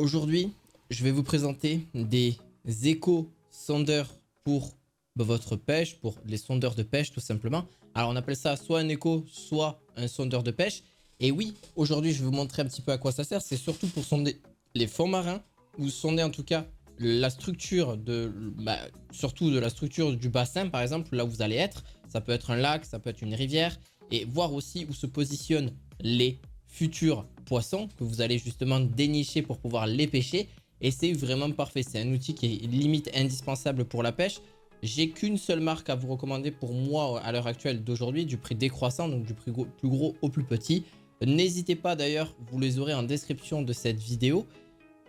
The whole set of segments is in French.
Aujourd'hui, je vais vous présenter des éco-sondeurs pour votre pêche, pour les sondeurs de pêche tout simplement. Alors on appelle ça soit un écho, soit un sondeur de pêche. Et oui, aujourd'hui je vais vous montrer un petit peu à quoi ça sert. C'est surtout pour sonder les fonds marins, ou sonder en tout cas la structure de, surtout de la structure du bassin par exemple, là où vous allez être. Ça peut être un lac, ça peut être une rivière, et voir aussi où se positionnent les futurs poissons que vous allez justement dénicher pour pouvoir les pêcher. Et c'est vraiment parfait, c'est un outil qui est limite indispensable pour la pêche. J'ai qu'une seule marque à vous recommander pour moi à l'heure actuelle d'aujourd'hui, du prix décroissant, donc du prix plus gros au plus petit. N'hésitez pas d'ailleurs, vous les aurez en description de cette vidéo.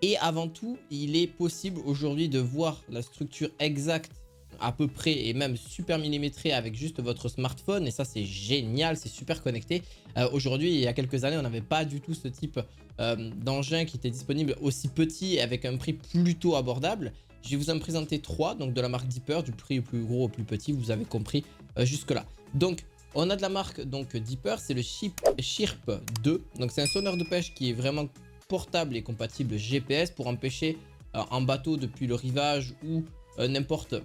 Et avant tout, il est possible aujourd'hui de voir la structure exacte à peu près et même super millimétrée avec juste votre smartphone, et ça c'est génial, c'est super connecté. Aujourd'hui, il y a quelques années, on n'avait pas du tout ce type d'engin qui était disponible aussi petit et avec un prix plutôt abordable. Je vais vous en présenter trois, donc de la marque Deeper, du prix au plus gros au plus petit, vous avez compris jusque là. Donc on a de la marque donc Deeper, c'est le Chirp 2, donc c'est un sonneur de pêche qui est vraiment portable et compatible GPS pour en pêcher en bateau depuis le rivage ou n'importe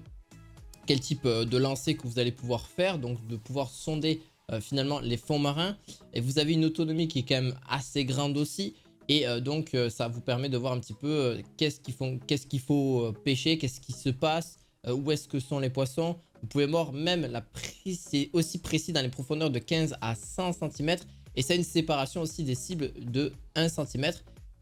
quel type de lancer que vous allez pouvoir faire, donc de pouvoir sonder finalement les fonds marins. Et vous avez une autonomie qui est quand même assez grande aussi, et donc ça vous permet de voir un petit peu qu'est-ce qu'il faut pêcher, qu'est-ce qui se passe, où est-ce que sont les poissons. Vous pouvez voir même la prise, c'est aussi précis dans les profondeurs de 15 à 100 cm, et ça a une séparation aussi des cibles de 1 cm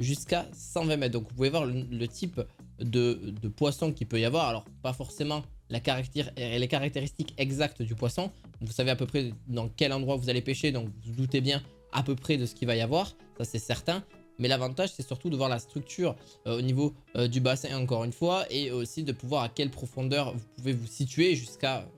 jusqu'à 120 mètres. Donc vous pouvez voir le type de poisson qu'il peut y avoir. Alors pas forcément les caractéristiques exactes du poisson, vous savez à peu près dans quel endroit vous allez pêcher, donc vous vous doutez bien à peu près de ce qu'il va y avoir, ça c'est certain. Mais l'avantage c'est surtout de voir la structure au niveau du bassin encore une fois, et aussi de pouvoir à quelle profondeur vous pouvez vous situer jusqu'à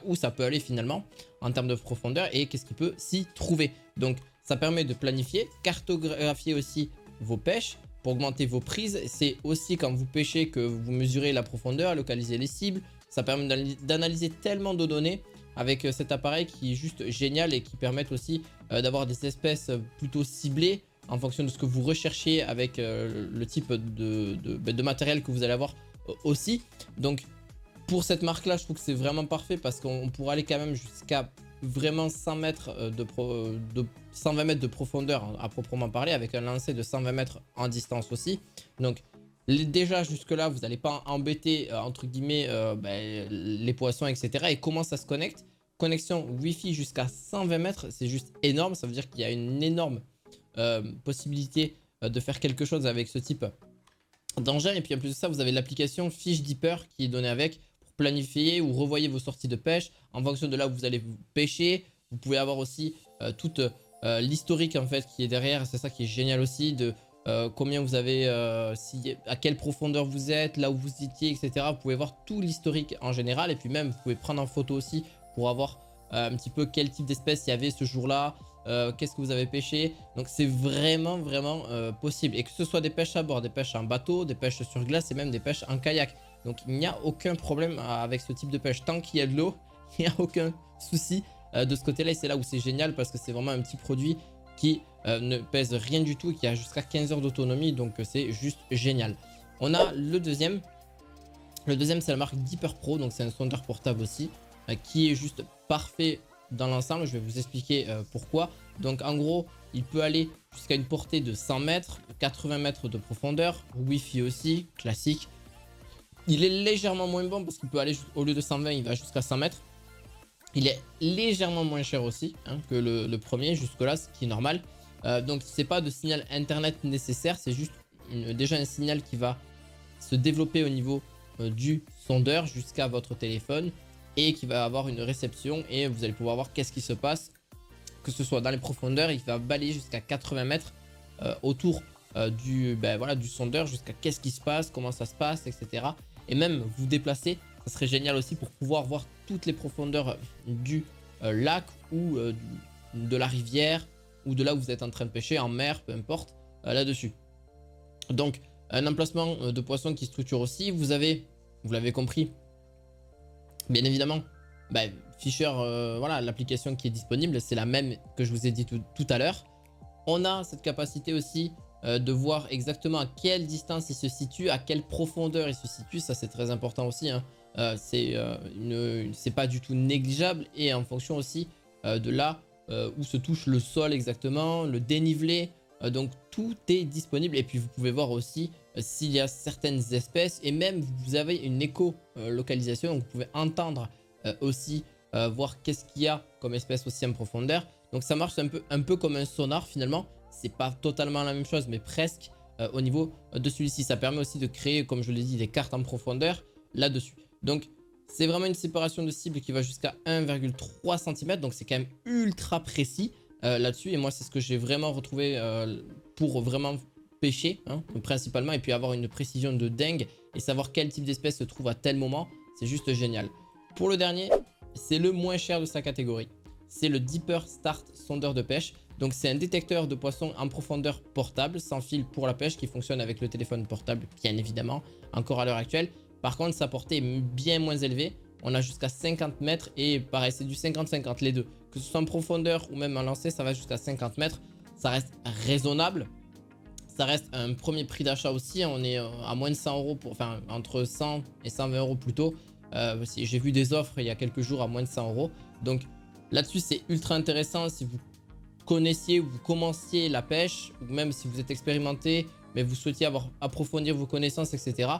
où ça peut aller finalement en termes de profondeur, et qu'est-ce qui peut s'y trouver. Donc ça permet de planifier, cartographier aussi vos pêches pour augmenter vos prises. C'est aussi quand vous pêchez que vous mesurez la profondeur, localiser les cibles. Ça permet d'analyser tellement de données avec cet appareil qui est juste génial, et qui permet aussi d'avoir des espèces plutôt ciblées en fonction de ce que vous recherchez avec le type de matériel que vous allez avoir aussi. Donc pour cette marque là, je trouve que c'est vraiment parfait parce qu'on pourra aller quand même jusqu'à vraiment 100 mètres 120 mètres de profondeur à proprement parler, avec un lancer de 120 mètres en distance aussi. Donc déjà jusque là vous n'allez pas embêter entre guillemets les poissons etc. Et comment ça se connecte? Connexion Wi-Fi jusqu'à 120 mètres, c'est juste énorme. Ça veut dire qu'il y a une énorme possibilité de faire quelque chose avec ce type d'engin. Et puis en plus de ça, vous avez l'application Fish Deeper qui est donnée avec pour planifier ou revoyer vos sorties de pêche en fonction de là où vous allez pêcher. Vous pouvez avoir aussi toute l'historique en fait qui est derrière. C'est ça qui est génial aussi, de combien vous avez, à quelle profondeur vous êtes, là où vous étiez, etc. Vous pouvez voir tout l'historique en général, et puis même vous pouvez prendre en photo aussi pour avoir un petit peu quel type d'espèce il y avait ce jour-là, qu'est-ce que vous avez pêché. Donc c'est vraiment possible, et que ce soit des pêches à bord, des pêches en bateau, des pêches sur glace et même des pêches en kayak. Donc il n'y a aucun problème avec ce type de pêche. Tant qu'il y a de l'eau, il n'y a aucun souci de ce côté là, et c'est là où c'est génial parce que c'est vraiment un petit produit qui ne pèse rien du tout et qui a jusqu'à 15 heures d'autonomie. Donc c'est juste génial. On a le deuxième c'est la marque Deeper Pro, donc c'est un sondeur portable aussi qui est juste parfait dans l'ensemble. Je vais vous expliquer pourquoi. Donc en gros, il peut aller jusqu'à une portée de 100 mètres, 80 mètres de profondeur, Wi-Fi aussi, classique. Il est légèrement moins bon parce qu'il peut aller, au lieu de 120, il va jusqu'à 100 mètres. Il est légèrement moins cher aussi que le premier jusque là, ce qui est normal. Donc c'est pas de signal internet nécessaire, c'est juste déjà un signal qui va se développer au niveau du sondeur jusqu'à votre téléphone, et qui va avoir une réception, et vous allez pouvoir voir qu'est-ce qui se passe, que ce soit dans les profondeurs. Il va balayer jusqu'à 80 mètres autour du sondeur, jusqu'à qu'est-ce qui se passe, comment ça se passe, etc. Et même vous déplacer, ça serait génial aussi pour pouvoir voir toutes les profondeurs du lac ou de la rivière, ou de là où vous êtes en train de pêcher, en mer, peu importe, là-dessus. Donc un emplacement de poisson qui structure aussi. Vous avez, vous l'avez compris, bien évidemment, Fisher, voilà, l'application qui est disponible, c'est la même que je vous ai dit tout à l'heure. On a cette capacité aussi de voir exactement à quelle distance il se situe, à quelle profondeur il se situe. Ça, c'est très important aussi, hein. C'est pas du tout négligeable. Et en fonction aussi de là où se touche le sol exactement, le dénivelé. Donc tout est disponible. Et puis vous pouvez voir aussi s'il y a certaines espèces. Et même vous avez une éco-localisation. Donc vous pouvez entendre aussi voir qu'est-ce qu'il y a comme espèce aussi en profondeur. Donc ça marche un peu comme un sonar finalement. C'est pas totalement la même chose, mais presque au niveau de celui-ci. Ça permet aussi de créer, comme je l'ai dit, des cartes en profondeur là-dessus. Donc c'est vraiment une séparation de cible qui va jusqu'à 1,3 cm. Donc c'est quand même ultra précis là-dessus. Et moi c'est ce que j'ai vraiment retrouvé pour vraiment pêcher, hein, principalement. Et puis avoir une précision de dingue et savoir quel type d'espèce se trouve à tel moment. C'est juste génial. Pour le dernier, c'est le moins cher de sa catégorie. C'est le Deeper Start sondeur de pêche. Donc c'est un détecteur de poissons en profondeur portable, sans fil pour la pêche, qui fonctionne avec le téléphone portable, bien évidemment, encore à l'heure actuelle. Par contre, sa portée est bien moins élevée. On a jusqu'à 50 mètres et pareil, c'est du 50-50 les deux. Que ce soit en profondeur ou même en lancer, ça va jusqu'à 50 mètres. Ça reste raisonnable. Ça reste un premier prix d'achat aussi. On est à moins de 100 euros, enfin entre 100 et 120 euros plutôt. J'ai vu des offres il y a quelques jours à moins de 100 euros. Donc là-dessus, c'est ultra intéressant si vous connaissiez ou vous commenciez la pêche, ou même si vous êtes expérimenté, mais vous souhaitiez approfondir vos connaissances, etc.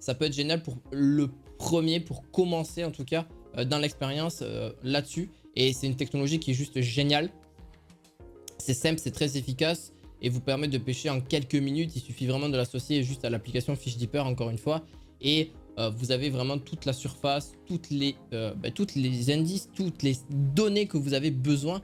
Ça peut être génial pour le premier, pour commencer en tout cas dans l'expérience là-dessus. Et c'est une technologie qui est juste géniale. C'est simple, c'est très efficace et vous permet de pêcher en quelques minutes. Il suffit vraiment de l'associer juste à l'application Fish Deeper, encore une fois. Et vous avez vraiment toute la surface, toutes les indices, toutes les données que vous avez besoin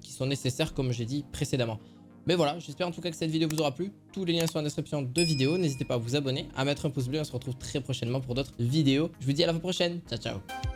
qui sont nécessaires, comme j'ai dit précédemment. Mais voilà, j'espère en tout cas que cette vidéo vous aura plu. Tous les liens sont en description de vidéo. N'hésitez pas à vous abonner, à mettre un pouce bleu. On se retrouve très prochainement pour d'autres vidéos. Je vous dis à la fois prochaine. Ciao, ciao.